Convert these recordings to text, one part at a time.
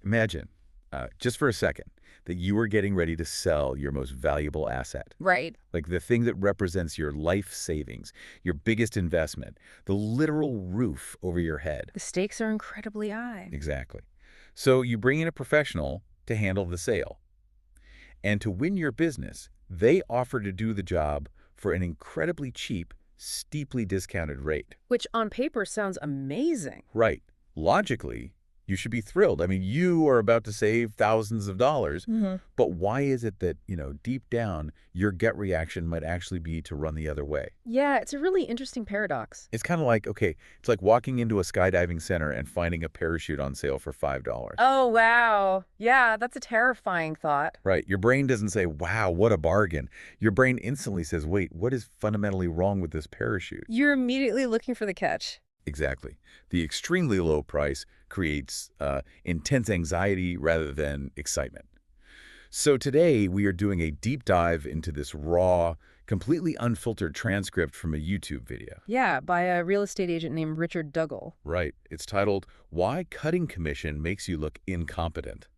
Imagine, just for a second, that you were getting ready to sell your most valuable asset. Right. Like the thing that represents your life savings, your biggest investment, the literal roof over your head. The stakes are incredibly high. Exactly. So you bring in a professional to handle the sale. And to win your business, they offer to do the job for an incredibly cheap, steeply discounted rate. Which on paper sounds amazing. Right. Logically, you should be thrilled. I mean, you are about to save thousands of dollars, but why is it that, deep down, your gut reaction might actually be to run the other way? Yeah, it's a really interesting paradox. It's kind of like, okay, it's like walking into a skydiving center and finding a parachute on sale for $5. Oh, wow. Yeah, that's a terrifying thought. Right. Your brain doesn't say, wow, what a bargain. Your brain instantly says, wait, what is fundamentally wrong with this parachute? You're immediately looking for the catch. Exactly. The extremely low price creates intense anxiety rather than excitement. So today we are doing a deep dive into this raw, completely unfiltered transcript from a YouTube video. Yeah, by a real estate agent named Richard Duggal. Right. It's titled, Why Cutting Commission Makes You Look Incompetent.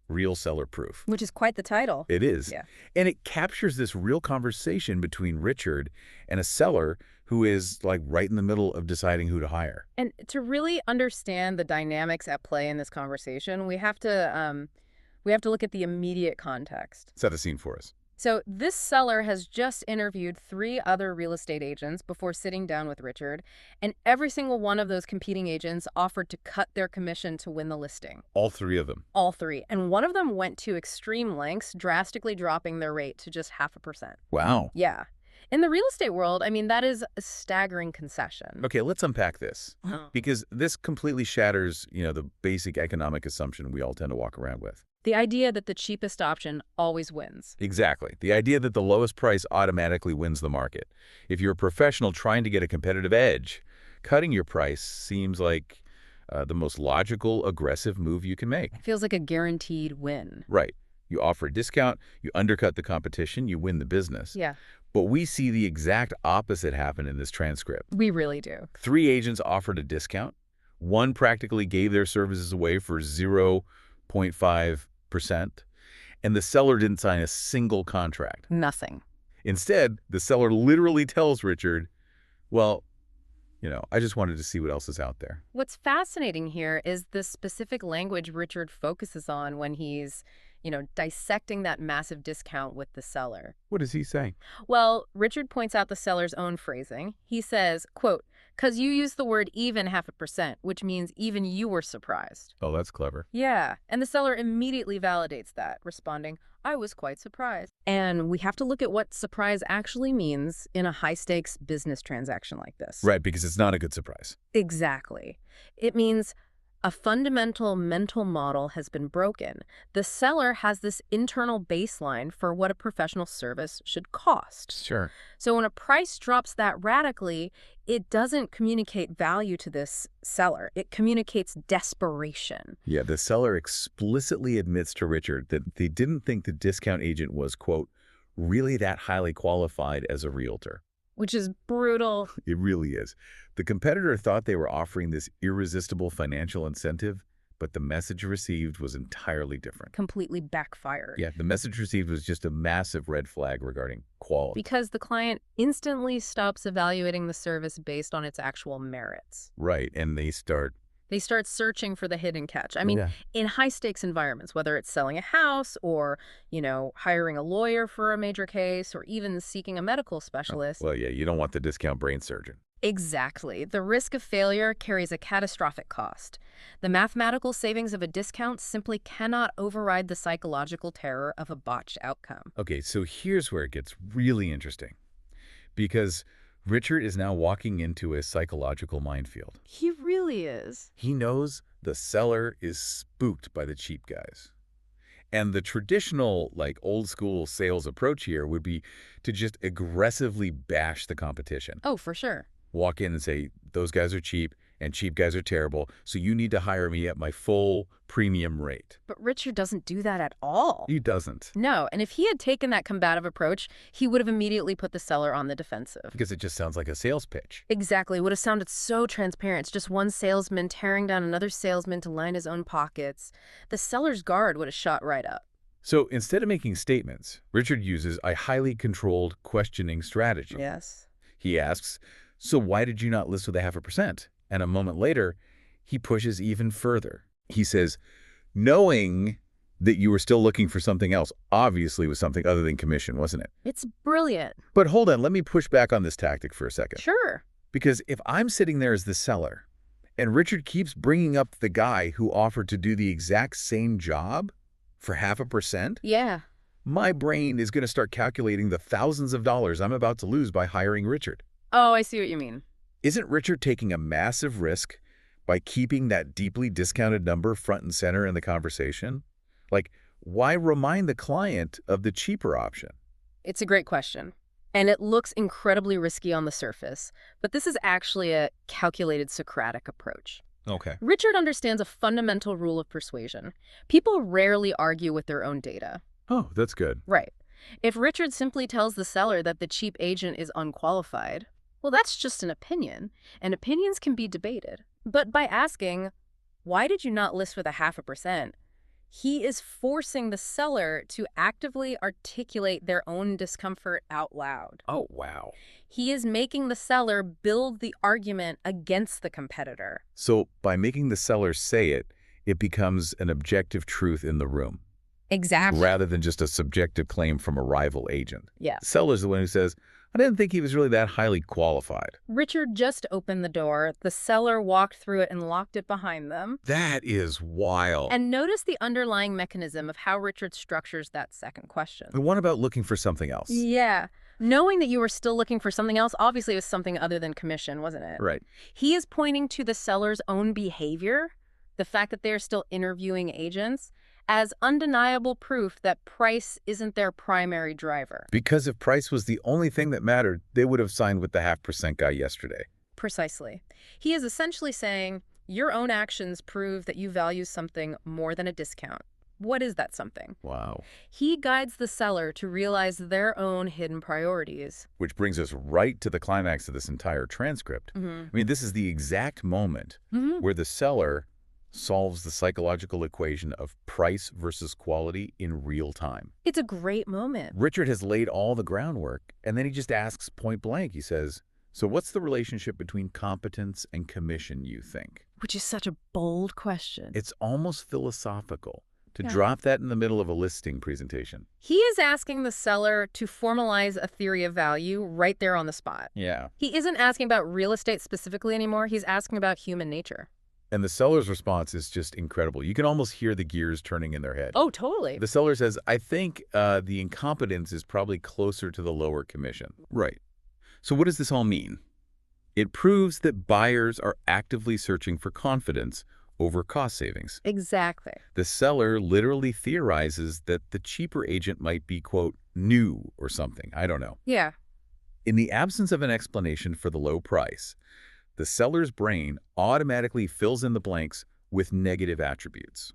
Real seller proof. Which is quite the title. It is. Yeah. And it captures this real conversation between Richard and a seller who is like right in the middle of deciding who to hire. And to really understand the dynamics at play in this conversation, we have to look at the immediate context. Set the scene for us. So this seller has just interviewed 3 other real estate agents before sitting down with Richard, and every single one of those competing agents offered to cut their commission to win the listing. All 3 of them. All 3. And one of them went to extreme lengths, drastically dropping their rate to just 0.5%. Wow. Yeah. In the real estate world, I mean, that is a staggering concession. Okay, let's unpack this. Because this completely shatters, the basic economic assumption we all tend to walk around with. The idea that the cheapest option always wins. Exactly. The idea that the lowest price automatically wins the market. If you're a professional trying to get a competitive edge, cutting your price seems like the most logical, aggressive move you can make. It feels like a guaranteed win. Right. You offer a discount, you undercut the competition, you win the business. Yeah, But we see the exact opposite happen in this transcript. we really do. 3 agents offered a discount. One practically gave their services away for 0.5%, and the seller didn't sign a single contract. Nothing. Instead, the seller literally tells Richard, well, I just wanted to see what else is out there. What's fascinating here is the specific language Richard focuses on when he's, dissecting that massive discount with the seller. What does he say? Well, Richard points out the seller's own phrasing. He says, quote, "'Cause you used the word even 0.5%, which means even you were surprised." Oh, that's clever. Yeah, and the seller immediately validates that, responding, "I was quite surprised." And we have to look at what surprise actually means in a high-stakes business transaction like this. Right, because it's not a good surprise. Exactly. It means a fundamental mental model has been broken. The seller has this internal baseline for what a professional service should cost. Sure. So when a price drops that radically, it doesn't communicate value to this seller. It communicates desperation. Yeah, the seller explicitly admits to Richard that they didn't think the discount agent was, quote, really that highly qualified as a realtor. Which is brutal. It really is. The competitor thought they were offering this irresistible financial incentive, but the message received was entirely different. Completely backfired. Yeah, the message received was just a massive red flag regarding quality. Because the client instantly stops evaluating the service based on its actual merits. Right, and they start searching for the hidden catch. I mean, Yeah. in high-stakes environments, whether it's selling a house or, hiring a lawyer for a major case or even seeking a medical specialist. Well, yeah, you don't want the discount brain surgeon. Exactly. The risk of failure carries a catastrophic cost. The mathematical savings of a discount simply cannot override the psychological terror of a botched outcome. Okay, so here's where it gets really interesting. Because Richard is now walking into a psychological minefield. He really is. He knows the seller is spooked by the cheap guys. And the traditional, old school sales approach here would be to just aggressively bash the competition. Oh, for sure. Walk in and say, those guys are cheap and cheap guys are terrible, so you need to hire me at my full premium rate. But Richard doesn't do that at all. He doesn't. No, and if he had taken that combative approach, he would have immediately put the seller on the defensive. Because it just sounds like a sales pitch. Exactly. It would have sounded so transparent. It's just one salesman tearing down another salesman to line his own pockets. The seller's guard would have shot right up. So instead of making statements, Richard uses a highly controlled questioning strategy. Yes. He asks, so why did you not list with a 0.5%? And a moment later, he pushes even further. He says, knowing that you were still looking for something else, obviously was something other than commission, wasn't it? It's brilliant. But hold on, let me push back on this tactic for a second. Sure. Because if I'm sitting there as the seller, and Richard keeps bringing up the guy who offered to do the exact same job for 0.5%, Yeah. my brain is going to start calculating the thousands of dollars I'm about to lose by hiring Richard. Oh, I see what you mean. Isn't Richard taking a massive risk by keeping that deeply discounted number front and center in the conversation? Like, why remind the client of the cheaper option? It's a great question. And it looks incredibly risky on the surface, but this is actually a calculated Socratic approach. Okay. Richard understands a fundamental rule of persuasion. People rarely argue with their own data. Oh, that's good. Right. If Richard simply tells the seller that the cheap agent is unqualified, well, that's just an opinion, and opinions can be debated. But by asking, why did you not list with a 0.5%, he is forcing the seller to actively articulate their own discomfort out loud. Oh, wow. He is making the seller build the argument against the competitor. So by making the seller say it, it becomes an objective truth in the room, Exactly. rather than just a subjective claim from a rival agent. Yeah. The seller's the one who says, I didn't think he was really that highly qualified. Richard just opened the door. The seller walked through it and locked it behind them. That is wild. And notice the underlying mechanism of how Richard structures that second question. The one about looking for something else. Yeah. Knowing that you were still looking for something else, obviously it was something other than commission, wasn't it? Right. He is pointing to the seller's own behavior, the fact that they're still interviewing agents, as undeniable proof that price isn't their primary driver. Because if price was the only thing that mattered, they would have signed with the 0.5% guy yesterday. Precisely. He is essentially saying, your own actions prove that you value something more than a discount. What is that something? Wow. He guides the seller to realize their own hidden priorities. Which brings us right to the climax of this entire transcript. I mean, this is the exact moment where the seller solves the psychological equation of price versus quality in real time. It's a great moment. Richard has laid all the groundwork, and then he just asks point blank. He says, so what's the relationship between competence and commission, you think? Which is such a bold question. It's almost philosophical to Yeah. drop that in the middle of a listing presentation. He is asking the seller to formalize a theory of value right there on the spot. Yeah. He isn't asking about real estate specifically anymore. He's asking about human nature. And the seller's response is just incredible. You can almost hear the gears turning in their head. Oh, totally. The seller says, I think the incompetence is probably closer to the lower commission. Right. So what does this all mean? It proves that buyers are actively searching for confidence over cost savings. Exactly. The seller literally theorizes that the cheaper agent might be, quote, new or something. I don't know. Yeah. In the absence of an explanation for the low price, the seller's brain automatically fills in the blanks with negative attributes.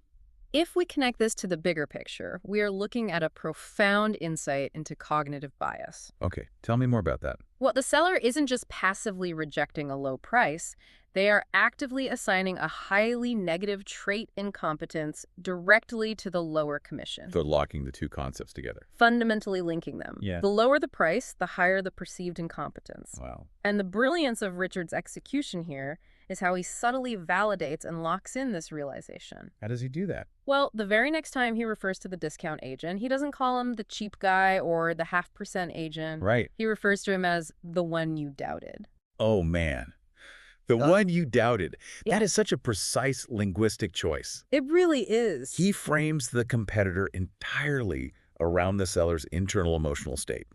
If we connect this to the bigger picture, we are looking at a profound insight into cognitive bias. Okay, tell me more about that. Well, the seller isn't just passively rejecting a low price. They are actively assigning a highly negative trait incompetence directly to the lower commission. They're locking the two concepts together. Fundamentally linking them. Yeah. The lower the price, the higher the perceived incompetence. Wow. And the brilliance of Richard's execution here is how he subtly validates and locks in this realization. How does he do that? Well, the very next time he refers to the discount agent, he doesn't call him the cheap guy or the 0.5% agent. Right. He refers to him as the one you doubted. Oh, man. The one you doubted. Yeah. That is such a precise linguistic choice. It really is. He frames the competitor entirely around the seller's internal emotional state.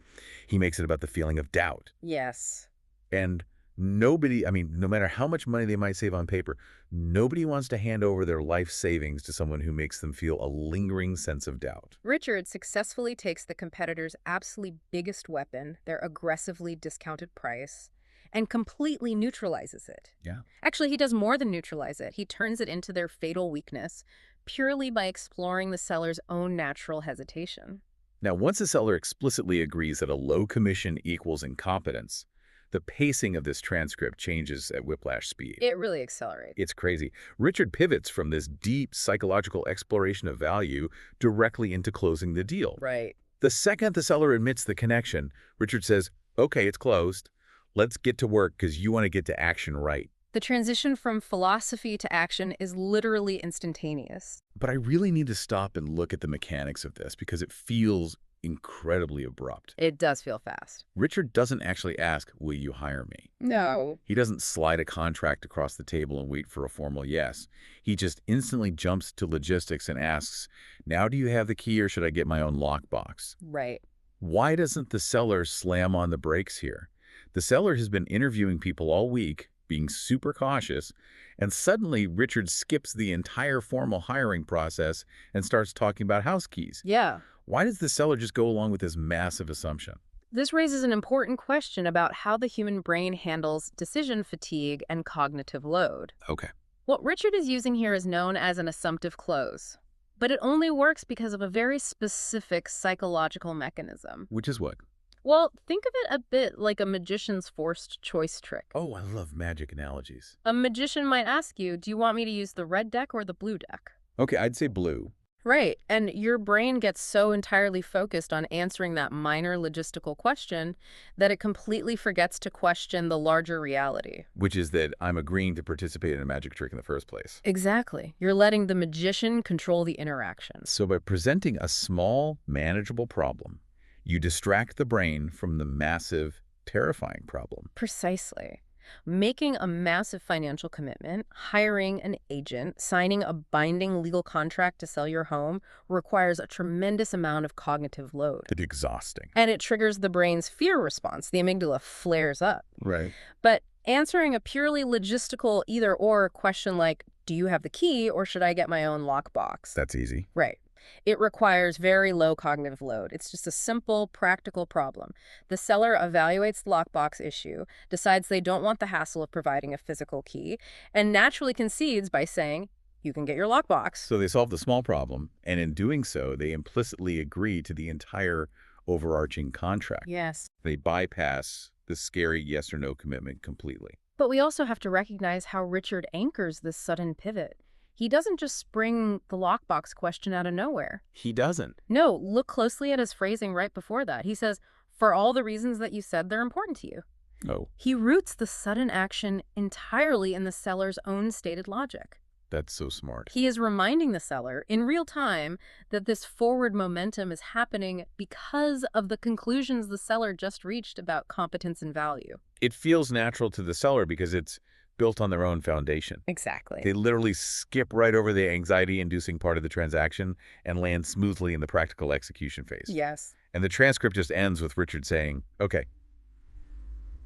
He makes it about the feeling of doubt. Yes. And nobody, I mean, no matter how much money they might save on paper, nobody wants to hand over their life savings to someone who makes them feel a lingering sense of doubt. Richard successfully takes the competitor's absolutely biggest weapon, their aggressively discounted price, and completely neutralizes it. Yeah. Actually, he does more than neutralize it. He turns it into their fatal weakness purely by exploring the seller's own natural hesitation. Now, once a seller explicitly agrees that a low commission equals incompetence, the pacing of this transcript changes at whiplash speed. It really accelerates. It's crazy. Richard pivots from this deep psychological exploration of value directly into closing the deal. Right. The second the seller admits the connection, Richard says, "Okay, it's closed. Let's get to work because you want to get to action right." The transition from philosophy to action is literally instantaneous. But I really need to stop and look at the mechanics of this because it feels incredibly abrupt. It does feel fast. Richard doesn't actually ask, "Will you hire me?" No. He doesn't slide a contract across the table and wait for a formal yes. He just instantly jumps to logistics and asks, "Now do you have the key or should I get my own lockbox?" Right. Why doesn't the seller slam on the brakes here? The seller has been interviewing people all week, being super cautious, and suddenly Richard skips the entire formal hiring process and starts talking about house keys. Yeah. Why does the seller just go along with this massive assumption? This raises an important question about how the human brain handles decision fatigue and cognitive load. Okay. What Richard is using here is known as an assumptive close, but it only works because of a very specific psychological mechanism. Which is what? Well, think of it a bit like a magician's forced choice trick. Oh, I love magic analogies. A magician might ask you, do you want me to use the red deck or the blue deck? Okay, I'd say blue. Right, and your brain gets so entirely focused on answering that minor logistical question that it completely forgets to question the larger reality. Which is that I'm agreeing to participate in a magic trick in the first place. Exactly. You're letting the magician control the interaction. So by presenting a small, manageable problem, you distract the brain from the massive, terrifying problem. Precisely. Making a massive financial commitment, hiring an agent, signing a binding legal contract to sell your home requires a tremendous amount of cognitive load. It's exhausting. And it triggers the brain's fear response. The amygdala flares up. Right. But answering a purely logistical either-or question like, do you have the key or should I get my own lockbox? That's easy. Right. It requires very low cognitive load. It's just a simple, practical problem. The seller evaluates the lockbox issue, decides they don't want the hassle of providing a physical key, and naturally concedes by saying, you can get your lockbox. So they solve the small problem, and in doing so, they implicitly agree to the entire overarching contract. Yes. They bypass the scary yes or no commitment completely. But we also have to recognize how Richard anchors this sudden pivot. He doesn't just spring the lockbox question out of nowhere. He doesn't. No, look closely at his phrasing right before that. He says, for all the reasons that you said they're important to you. Oh, He roots the sudden action entirely in the seller's own stated logic. that's so smart. He is reminding the seller in real time that this forward momentum is happening because of the conclusions the seller just reached about competence and value. It feels natural to the seller because it's built on their own foundation. Exactly. They literally skip right over the anxiety-inducing part of the transaction and land smoothly in the practical execution phase. Yes. And the transcript just ends with Richard saying, okay,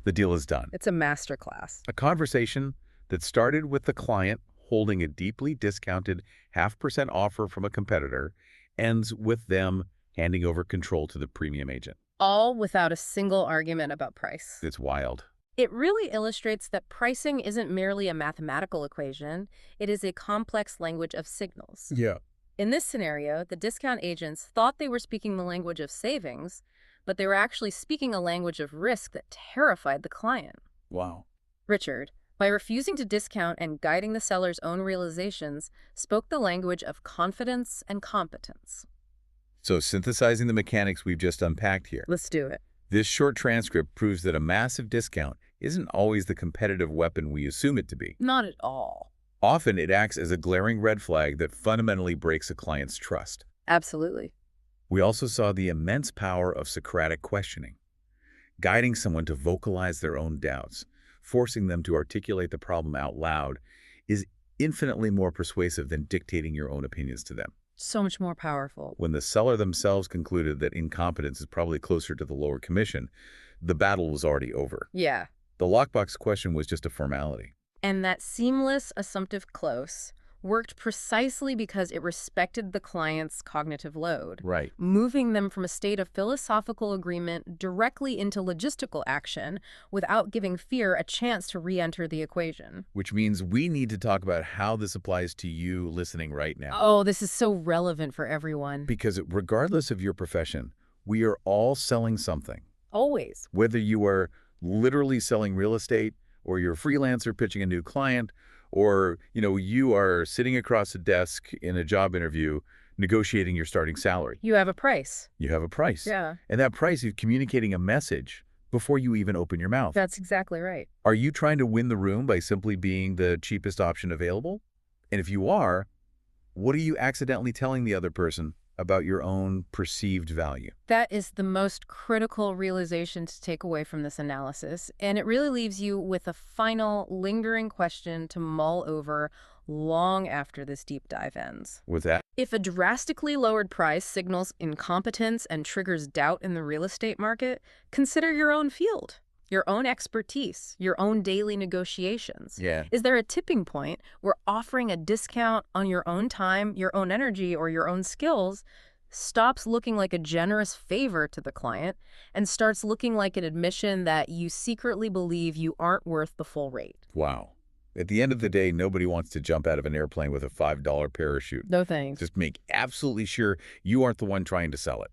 the deal is done. It's a masterclass. A conversation that started with the client holding a deeply discounted 0.5% offer from a competitor ends with them handing over control to the premium agent. All without a single argument about price. It's wild. It really illustrates that pricing isn't merely a mathematical equation, it is a complex language of signals. Yeah. In this scenario, the discount agents thought they were speaking the language of savings, but they were actually speaking a language of risk that terrified the client. Wow. Richard, by refusing to discount and guiding the seller's own realizations, spoke the language of confidence and competence. So synthesizing the mechanics we've just unpacked here, Let's do it. this short transcript proves that a massive discount isn't always the competitive weapon we assume it to be. Not at all. Often it acts as a glaring red flag that fundamentally breaks a client's trust. Absolutely. We also saw the immense power of Socratic questioning, guiding someone to vocalize their own doubts, forcing them to articulate the problem out loud, is infinitely more persuasive than dictating your own opinions to them. So much more powerful. When the seller themselves concluded that incompetence is probably closer to the lower commission, the battle was already over. Yeah. The lockbox question was just a formality. And that seamless, assumptive close worked precisely because it respected the client's cognitive load, Right. moving them from a state of philosophical agreement directly into logistical action without giving fear a chance to re-enter the equation. Which means we need to talk about how this applies to you listening right now. Oh, this is so relevant for everyone. Because regardless of your profession, we are all selling something. Always. Whether you are literally selling real estate, or you're a freelancer pitching a new client, or you are sitting across a desk in a job interview negotiating your starting salary. You have a price. You have a price. Yeah. And that price is communicating a message before you even open your mouth. That's exactly right. Are you trying to win the room by simply being the cheapest option available? And if you are, what are you accidentally telling the other person about your own perceived value? That is the most critical realization to take away from this analysis, and it really leaves you with a final, lingering question to mull over long after this deep dive ends. What's that? If a drastically lowered price signals incompetence and triggers doubt in the real estate market, consider your own field, your own expertise, your own daily negotiations. Yeah. Is there a tipping point where offering a discount on your own time, your own energy, or your own skills stops looking like a generous favor to the client and starts looking like an admission that you secretly believe you aren't worth the full rate? Wow. At the end of the day, nobody wants to jump out of an airplane with a $5 parachute. No thanks. Just make absolutely sure you aren't the one trying to sell it.